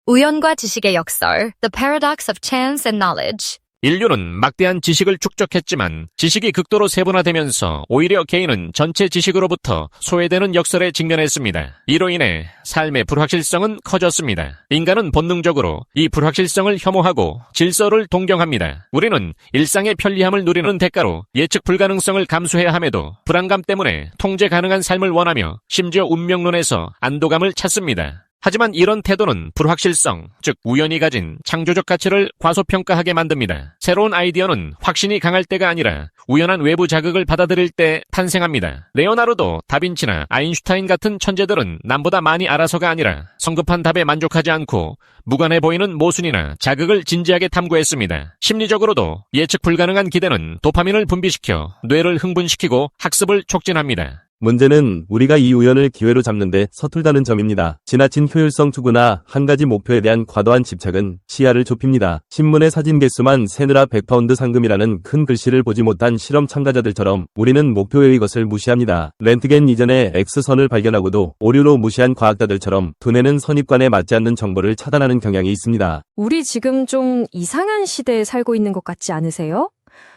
우연과 지식의 역설, The Paradox of Chance and Knowledge. 인류는 막대한 지식을 축적했지만 지식이 극도로 세분화되면서 오히려 개인은 전체 지식으로부터 소외되는 역설에 직면했습니다. 이로 인해 삶의 불확실성은 커졌습니다. 인간은 본능적으로 이 불확실성을 혐오하고 질서를 동경합니다. 우리는 일상의 편리함을 누리는 대가로 예측 불가능성을 감수해야 함에도 불안감 때문에 통제 가능한 삶을 원하며 심지어 운명론에서 안도감을 찾습니다. 하지만 이런 태도는 불확실성, 즉 우연이 가진 창조적 가치를 과소평가하게 만듭니다. 새로운 아이디어는 확신이 강할 때가 아니라 우연한 외부 자극을 받아들일 때 탄생합니다. 레오나르도, 다빈치나 아인슈타인 같은 천재들은 남보다 많이 알아서가 아니라 성급한 답에 만족하지 않고 무관해 보이는 모순이나 자극을 진지하게 탐구했습니다. 심리적으로도 예측 불가능한 기대는 도파민을 분비시켜 뇌를 흥분시키고 학습을 촉진합니다. 문제는 우리가 이 우연을 기회로 잡는데 서툴다는 점입니다. 지나친 효율성 추구나 한 가지 목표에 대한 과도한 집착은 시야를 좁힙니다. 신문의 사진 개수만 세느라 100파운드 상금이라는 큰 글씨를 보지 못한 실험 참가자들처럼 우리는 목표의 것을 무시합니다. 렌트겐 이전에 X선을 발견하고도 오류로 무시한 과학자들처럼 두뇌는 선입관에 맞지 않는 정보를 차단하는 경향이 있습니다. 우리 지금 좀 이상한 시대에 살고 있는 것 같지 않으세요?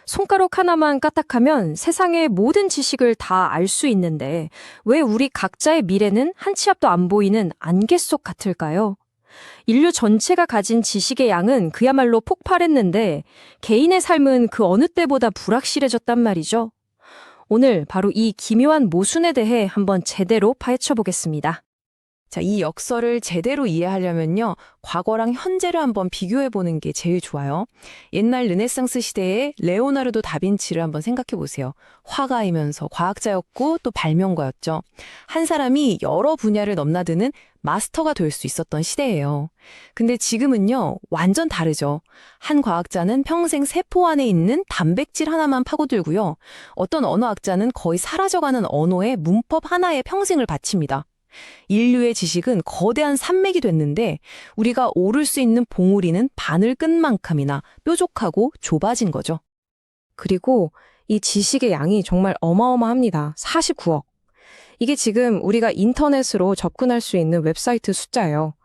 손가락 하나만 까딱하면 세상의 모든 지식을 다 알 수 있는데 왜 우리 각자의 미래는 한 치 앞도 안 보이는 안개 속 같을까요? 인류 전체가 가진 지식의 양은 그야말로 폭발했는데 개인의 삶은 그 어느 때보다 불확실해졌단 말이죠. 오늘 바로 이 기묘한 모순에 대해 한번 제대로 파헤쳐 보겠습니다. 자, 이 역설을 제대로 이해하려면요, 과거랑 현재를 한번 비교해보는 게 제일 좋아요. 옛날 르네상스 시대의 레오나르도 다빈치를 한번 생각해 보세요. 화가이면서 과학자였고 또 발명가였죠. 한 사람이 여러 분야를 넘나드는 마스터가 될 수 있었던 시대예요. 근데 지금은요, 완전 다르죠. 한 과학자는 평생 세포 안에 있는 단백질 하나만 파고들고요. 어떤 언어학자는 거의 사라져가는 언어의 문법 하나에 평생을 바칩니다. 인류의 지식은 거대한 산맥이 됐는데 우리가 오를 수 있는 봉우리는 바늘 끝만큼이나 뾰족하고 좁아진 거죠. 그리고 이 지식의 양이 정말 어마어마합니다. 49억. 이게 지금 우리가 인터넷으로 접근할 수 있는 웹사이트 숫자예요.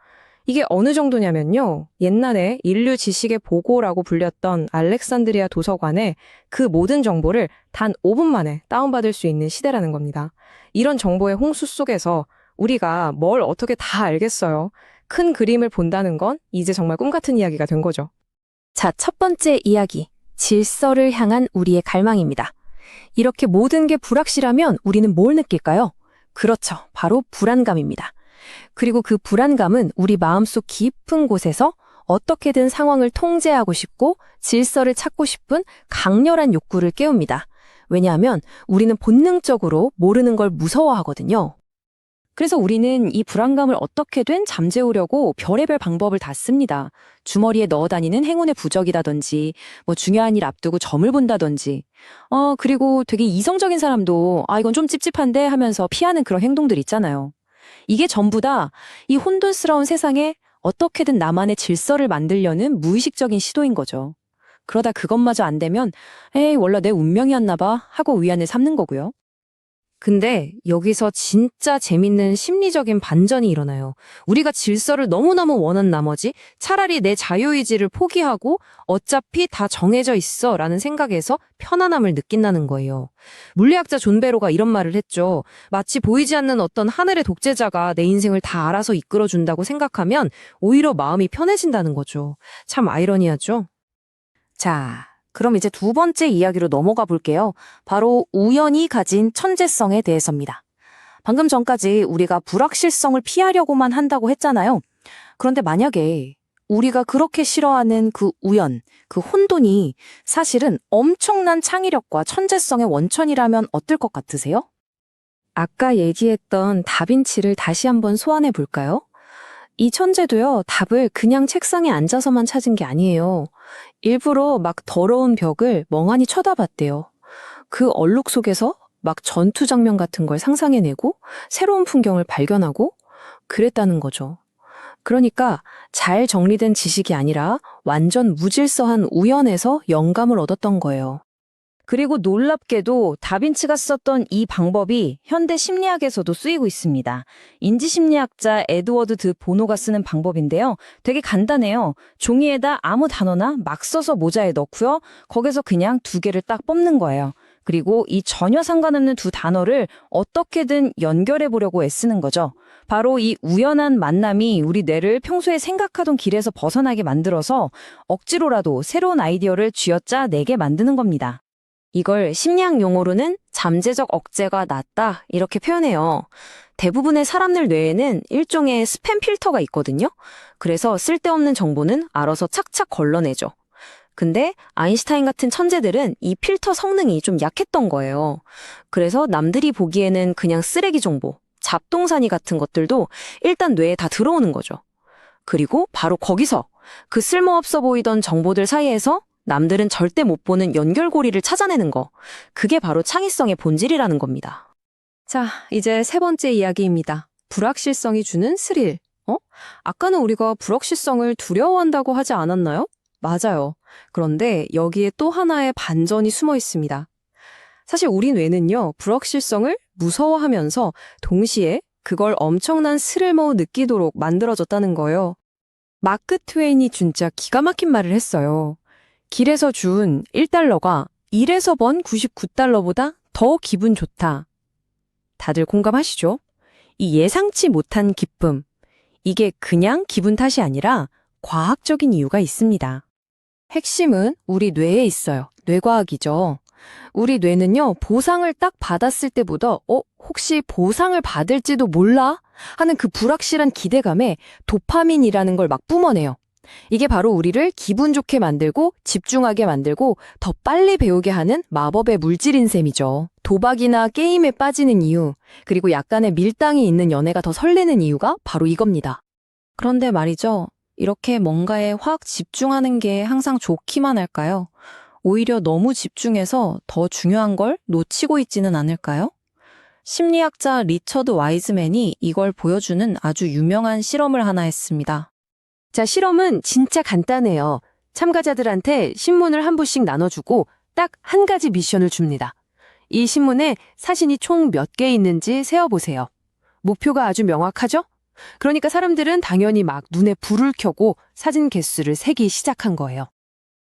이게 어느 정도냐면요. 옛날에 인류 지식의 보고라고 불렸던 알렉산드리아 도서관에 그 모든 정보를 단 5분 만에 다운받을 수 있는 시대라는 겁니다. 이런 정보의 홍수 속에서 우리가 뭘 어떻게 다 알겠어요. 큰 그림을 본다는 건 이제 정말 꿈 같은 이야기가 된 거죠. 자, 첫 번째 이야기. 질서를 향한 우리의 갈망입니다. 이렇게 모든 게 불확실하면 우리는 뭘 느낄까요? 그렇죠. 바로 불안감입니다. 그리고 그 불안감은 우리 마음속 깊은 곳에서 어떻게든 상황을 통제하고 싶고 질서를 찾고 싶은 강렬한 욕구를 깨웁니다. 왜냐하면 우리는 본능적으로 모르는 걸 무서워하거든요. 그래서 우리는 이 불안감을 어떻게든 잠재우려고 별의별 방법을 다 씁니다. 주머니에 넣어 다니는 행운의 부적이라든지, 중요한 일 앞두고 점을 본다든지, 그리고 되게 이성적인 사람도, 이건 좀 찝찝한데 하면서 피하는 그런 행동들 있잖아요. 이게 전부 다 이 혼돈스러운 세상에 어떻게든 나만의 질서를 만들려는 무의식적인 시도인 거죠. 그러다 그것마저 안 되면, 에이, 원래 내 운명이었나 봐 하고 위안을 삼는 거고요. 근데 여기서 진짜 재밌는 심리적인 반전이 일어나요. 우리가 질서를 너무너무 원한 나머지 차라리 내 자유의지를 포기하고 어차피 다 정해져 있어 라는 생각에서 편안함을 느낀다는 거예요. 물리학자 존 베로가 이런 말을 했죠. 마치 보이지 않는 어떤 하늘의 독재자가 내 인생을 다 알아서 이끌어준다고 생각하면 오히려 마음이 편해진다는 거죠. 참 아이러니하죠? 자, 그럼 이제 두 번째 이야기로 넘어가 볼게요. 바로 우연이 가진 천재성에 대해서입니다. 방금 전까지 우리가 불확실성을 피하려고만 한다고 했잖아요. 그런데 만약에 우리가 그렇게 싫어하는 그 우연, 그 혼돈이 사실은 엄청난 창의력과 천재성의 원천이라면 어떨 것 같으세요? 아까 얘기했던 다빈치를 다시 한번 소환해 볼까요? 이 천재도요, 답을 그냥 책상에 앉아서만 찾은 게 아니에요. 일부러 막 더러운 벽을 멍하니 쳐다봤대요. 그 얼룩 속에서 막 전투 장면 같은 걸 상상해내고 새로운 풍경을 발견하고 그랬다는 거죠. 그러니까 잘 정리된 지식이 아니라 완전 무질서한 우연에서 영감을 얻었던 거예요. 그리고 놀랍게도 다빈치가 썼던 이 방법이 현대 심리학에서도 쓰이고 있습니다. 인지심리학자 에드워드 드 보노가 쓰는 방법인데요. 되게 간단해요. 종이에다 아무 단어나 막 써서 모자에 넣고요. 거기서 그냥 두 개를 딱 뽑는 거예요. 그리고 이 전혀 상관없는 두 단어를 어떻게든 연결해 보려고 애쓰는 거죠. 바로 이 우연한 만남이 우리 뇌를 평소에 생각하던 길에서 벗어나게 만들어서 억지로라도 새로운 아이디어를 쥐어짜내게 만드는 겁니다. 이걸 심리학 용어로는 잠재적 억제가 낮다 이렇게 표현해요. 대부분의 사람들 뇌에는 일종의 스팸 필터가 있거든요. 그래서 쓸데없는 정보는 알아서 착착 걸러내죠. 근데 아인슈타인 같은 천재들은 이 필터 성능이 좀 약했던 거예요. 그래서 남들이 보기에는 그냥 쓰레기 정보, 잡동사니 같은 것들도 일단 뇌에 다 들어오는 거죠. 그리고 바로 거기서 그 쓸모없어 보이던 정보들 사이에서 남들은 절대 못 보는 연결고리를 찾아내는 거. 그게 바로 창의성의 본질이라는 겁니다. 자, 이제 세 번째 이야기입니다. 불확실성이 주는 스릴. 아까는 우리가 불확실성을 두려워한다고 하지 않았나요? 맞아요. 그런데 여기에 또 하나의 반전이 숨어 있습니다. 사실 우리 뇌는요, 불확실성을 무서워하면서 동시에 그걸 엄청난 스릴로 느끼도록 만들어졌다는 거예요. 마크 트웨인이 진짜 기가 막힌 말을 했어요. 길에서 준 1달러가 일에서 번 99달러보다 더 기분 좋다. 다들 공감하시죠? 이 예상치 못한 기쁨. 이게 그냥 기분 탓이 아니라 과학적인 이유가 있습니다. 핵심은 우리 뇌에 있어요. 뇌과학이죠. 우리 뇌는요, 보상을 딱 받았을 때보다 혹시 보상을 받을지도 몰라? 하는 그 불확실한 기대감에 도파민이라는 걸 막 뿜어내요. 이게 바로 우리를 기분 좋게 만들고 집중하게 만들고 더 빨리 배우게 하는 마법의 물질인 셈이죠. 도박이나 게임에 빠지는 이유, 그리고 약간의 밀당이 있는 연애가 더 설레는 이유가 바로 이겁니다. 그런데 말이죠. 이렇게 뭔가에 확 집중하는 게 항상 좋기만 할까요? 오히려 너무 집중해서 더 중요한 걸 놓치고 있지는 않을까요? 심리학자 리처드 와이즈맨이 이걸 보여주는 아주 유명한 실험을 하나 했습니다. 자, 실험은 진짜 간단해요. 참가자들한테 신문을 한 부씩 나눠주고 딱 한 가지 미션을 줍니다. 이 신문에 사진이 총 몇 개 있는지 세어보세요. 목표가 아주 명확하죠? 그러니까 사람들은 당연히 막 눈에 불을 켜고 사진 개수를 세기 시작한 거예요.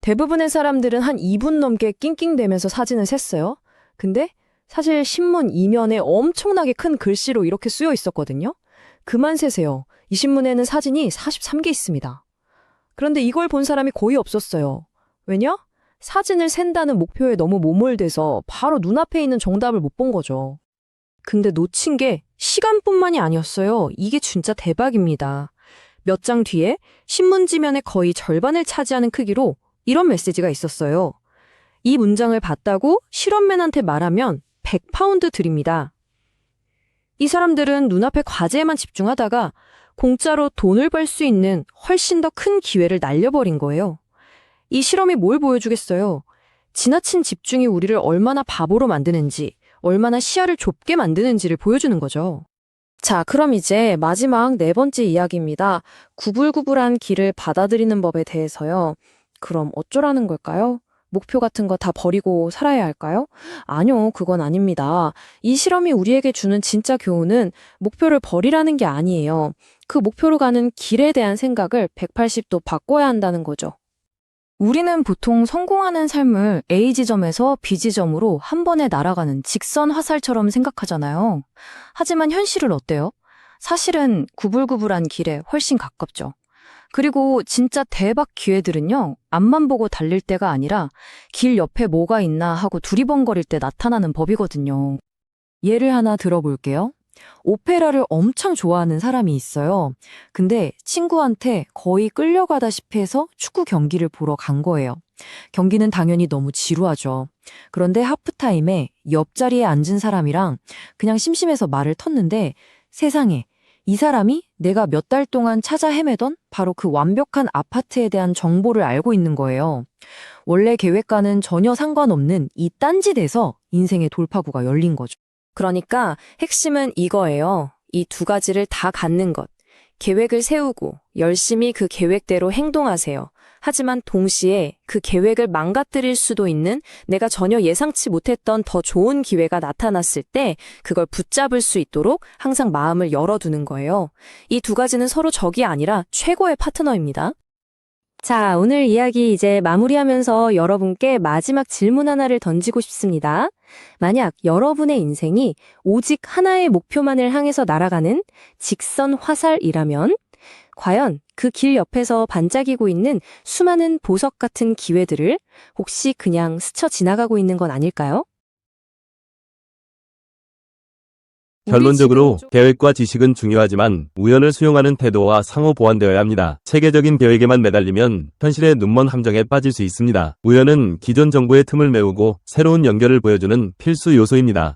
대부분의 사람들은 한 2분 넘게 낑낑대면서 사진을 셌어요. 근데 사실 신문 이면에 엄청나게 큰 글씨로 이렇게 쓰여 있었거든요. 그만 세세요. 이 신문에는 사진이 43개 있습니다. 그런데 이걸 본 사람이 거의 없었어요. 왜냐? 사진을 센다는 목표에 너무 모몰돼서 바로 눈앞에 있는 정답을 못 본 거죠. 근데 놓친 게 시간뿐만이 아니었어요. 이게 진짜 대박입니다. 몇 장 뒤에 신문지면의 거의 절반을 차지하는 크기로 이런 메시지가 있었어요. 이 문장을 봤다고 실험맨한테 말하면 100파운드 드립니다. 이 사람들은 눈앞의 과제에만 집중하다가 공짜로 돈을 벌 수 있는 훨씬 더 큰 기회를 날려버린 거예요. 이 실험이 뭘 보여주겠어요? 지나친 집중이 우리를 얼마나 바보로 만드는지, 얼마나 시야를 좁게 만드는지를 보여주는 거죠. 자, 그럼 이제 마지막 네 번째 이야기입니다. 구불구불한 길을 받아들이는 법에 대해서요. 그럼 어쩌라는 걸까요? 목표 같은 거 다 버리고 살아야 할까요? 아니요, 그건 아닙니다. 이 실험이 우리에게 주는 진짜 교훈은 목표를 버리라는 게 아니에요. 그 목표로 가는 길에 대한 생각을 180도 바꿔야 한다는 거죠. 우리는 보통 성공하는 삶을 A 지점에서 B 지점으로 한 번에 날아가는 직선 화살처럼 생각하잖아요. 하지만 현실은 어때요? 사실은 구불구불한 길에 훨씬 가깝죠. 그리고 진짜 대박 기회들은요, 앞만 보고 달릴 때가 아니라 길 옆에 뭐가 있나 하고 두리번거릴 때 나타나는 법이거든요. 예를 하나 들어볼게요. 오페라를 엄청 좋아하는 사람이 있어요. 근데 친구한테 거의 끌려가다시피 해서 축구 경기를 보러 간 거예요. 경기는 당연히 너무 지루하죠. 그런데 하프타임에 옆자리에 앉은 사람이랑 그냥 심심해서 말을 텄는데 세상에 이 사람이 내가 몇 달 동안 찾아 헤매던 바로 그 완벽한 아파트에 대한 정보를 알고 있는 거예요. 원래 계획과는 전혀 상관없는 이 딴짓에서 인생의 돌파구가 열린 거죠. 그러니까 핵심은 이거예요. 이 두 가지를 다 갖는 것. 계획을 세우고 열심히 그 계획대로 행동하세요. 하지만 동시에 그 계획을 망가뜨릴 수도 있는 내가 전혀 예상치 못했던 더 좋은 기회가 나타났을 때 그걸 붙잡을 수 있도록 항상 마음을 열어두는 거예요. 이 두 가지는 서로 적이 아니라 최고의 파트너입니다. 자, 오늘 이야기 이제 마무리하면서 여러분께 마지막 질문 하나를 던지고 싶습니다. 만약 여러분의 인생이 오직 하나의 목표만을 향해서 날아가는 직선 화살이라면 과연 그 길 옆에서 반짝이고 있는 수많은 보석 같은 기회들을 혹시 그냥 스쳐 지나가고 있는 건 아닐까요? 결론적으로 계획과 지식은 중요하지만 우연을 수용하는 태도와 상호 보완되어야 합니다. 체계적인 계획에만 매달리면 현실의 눈먼 함정에 빠질 수 있습니다. 우연은 기존 정보의 틈을 메우고 새로운 연결을 보여주는 필수 요소입니다.